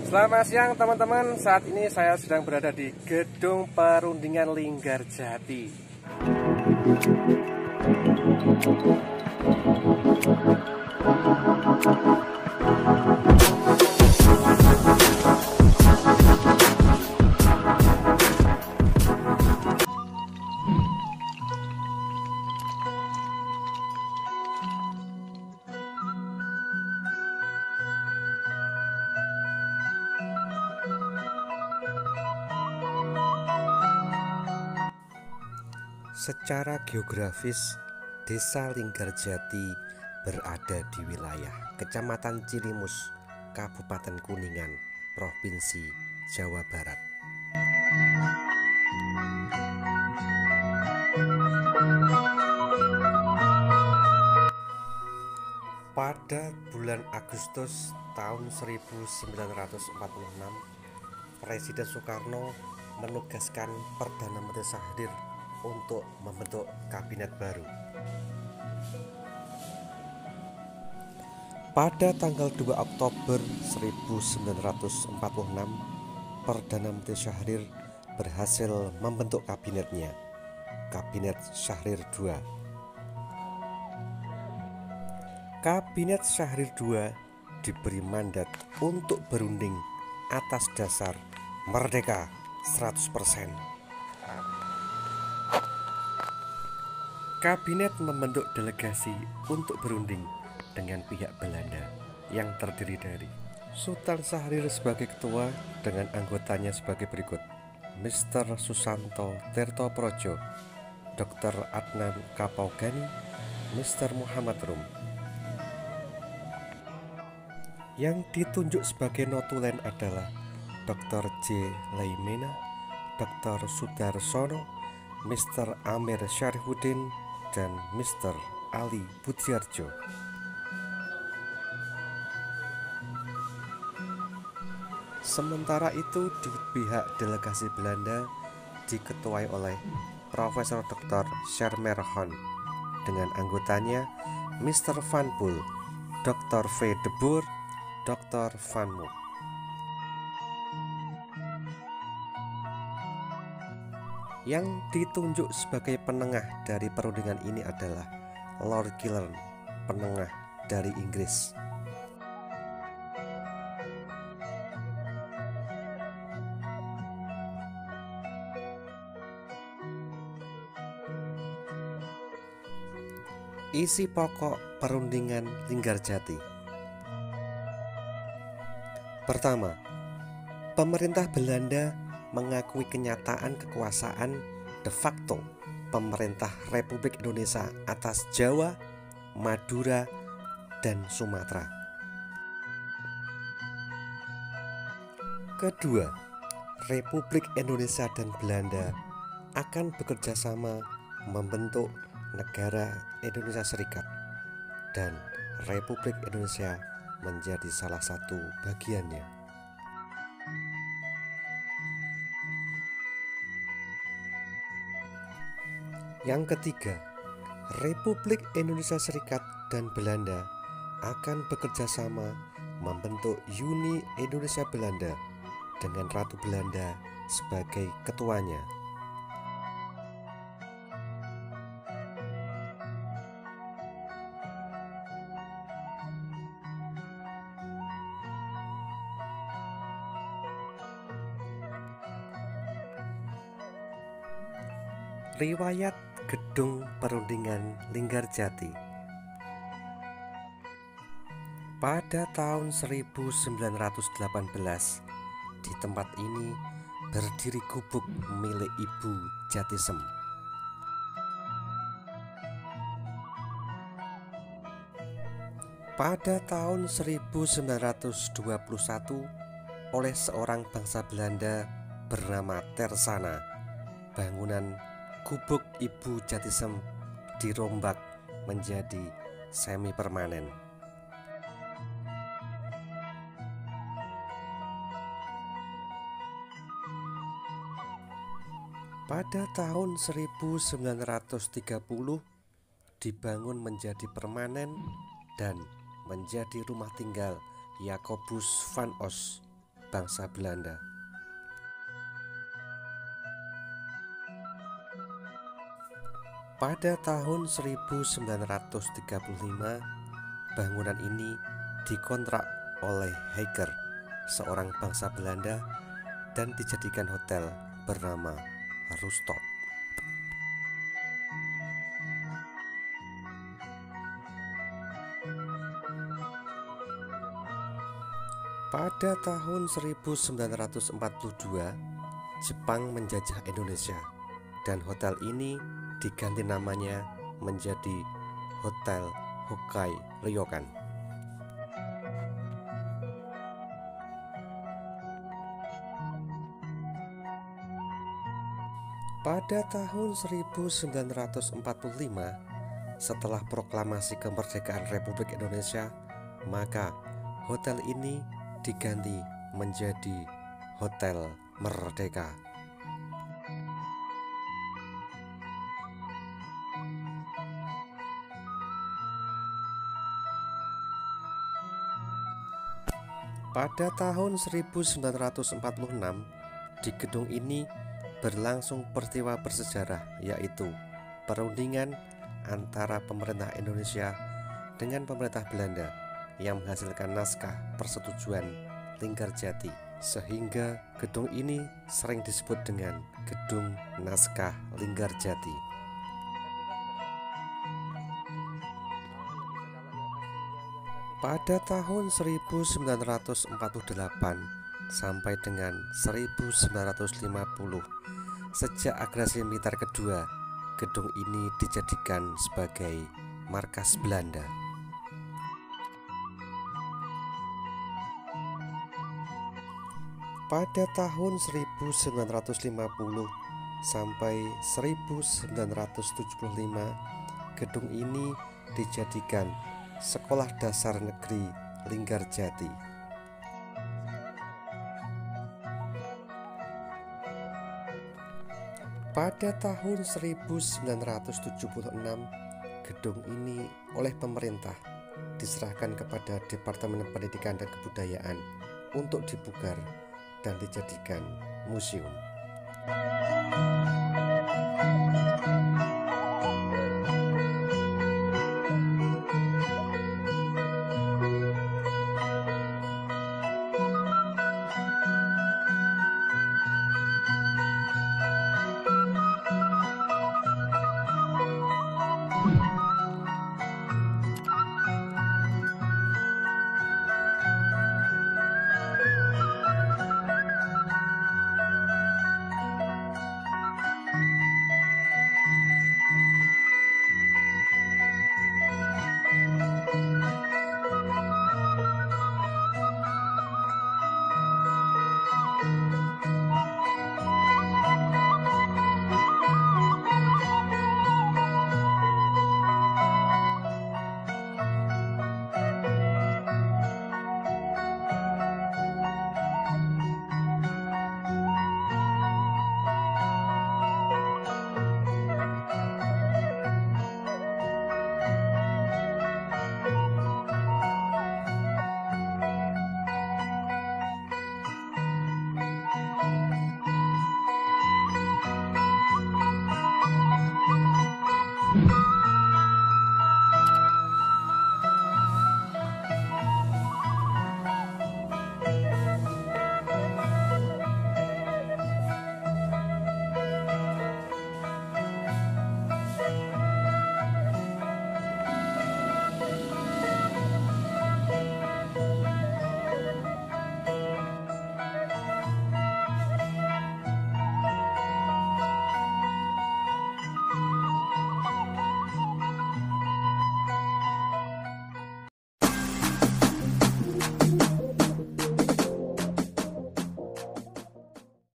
Selamat siang teman-teman, saat ini saya sedang berada di Gedung Perundingan Linggarjati. Secara geografis, Desa Linggarjati berada di wilayah Kecamatan Cilimus, Kabupaten Kuningan, Provinsi Jawa Barat. Pada bulan Agustus tahun 1946, Presiden Soekarno menugaskan Perdana Menteri Syahrir untuk membentuk kabinet baru. Pada tanggal 2 Oktober 1946, Perdana Menteri Syahrir berhasil membentuk kabinetnya, Kabinet Syahrir II. Kabinet Syahrir II diberi mandat untuk berunding atas dasar merdeka 100%. Kabinet membentuk delegasi untuk berunding dengan pihak Belanda yang terdiri dari Sultan Syahrir sebagai ketua dengan anggotanya sebagai berikut: Mr. Susanto Tirtoprojo, Dr. Adnan Kapaugani, Mr. Muhammad Rum. Yang ditunjuk sebagai notulen adalah Dr. J. Laimena, Dr. Sudarsono, Mr. Amir Syarifuddin, dan Mr. Ali Budiarjo. Sementara itu di pihak delegasi Belanda diketuai oleh Profesor Dr. Schermerhorn dengan anggotanya Mr. Van Poel, Dr. V. de Boer, Dr. Van Mook. Yang ditunjuk sebagai penengah dari perundingan ini adalah Lord Killern, penengah dari Inggris. Isi pokok perundingan Linggarjati. Pertama, pemerintah Belanda mengakui kenyataan kekuasaan de facto pemerintah Republik Indonesia atas Jawa, Madura, dan Sumatera. Kedua, Republik Indonesia dan Belanda akan bekerja sama membentuk negara Indonesia Serikat, dan Republik Indonesia menjadi salah satu bagiannya. Yang ketiga, Republik Indonesia Serikat dan Belanda akan bekerja sama membentuk Uni Indonesia Belanda dengan Ratu Belanda sebagai ketuanya. Riwayat Gedung Perundingan Linggarjati. Pada tahun 1918, di tempat ini berdiri gubuk milik Ibu Jatisem. Pada tahun 1921, oleh seorang bangsa Belanda bernama Tersana, bangunan gubuk Ibu Jatisem dirombak menjadi semi permanen. Pada tahun 1930 dibangun menjadi permanen dan menjadi rumah tinggal Jacobus van Os, bangsa Belanda. Pada tahun 1935, bangunan ini dikontrak oleh Heger, seorang bangsa Belanda, dan dijadikan hotel bernama Rustad. Pada tahun 1942, Jepang menjajah Indonesia dan hotel ini diganti namanya menjadi Hotel Hokai Ryokan. Pada tahun 1945, setelah proklamasi kemerdekaan Republik Indonesia, maka hotel ini diganti menjadi Hotel Merdeka. Pada tahun 1946, di gedung ini berlangsung peristiwa bersejarah, yaitu perundingan antara pemerintah Indonesia dengan pemerintah Belanda yang menghasilkan naskah persetujuan Linggarjati, sehingga gedung ini sering disebut dengan Gedung Naskah Linggarjati. Pada tahun 1948 sampai dengan 1950, sejak agresi militer kedua, gedung ini dijadikan sebagai markas Belanda. Pada tahun 1950 sampai 1975, gedung ini dijadikan Sekolah Dasar Negeri Linggarjati. Pada tahun 1976, gedung ini oleh pemerintah diserahkan kepada Departemen Pendidikan dan Kebudayaan untuk dipugar dan dijadikan museum.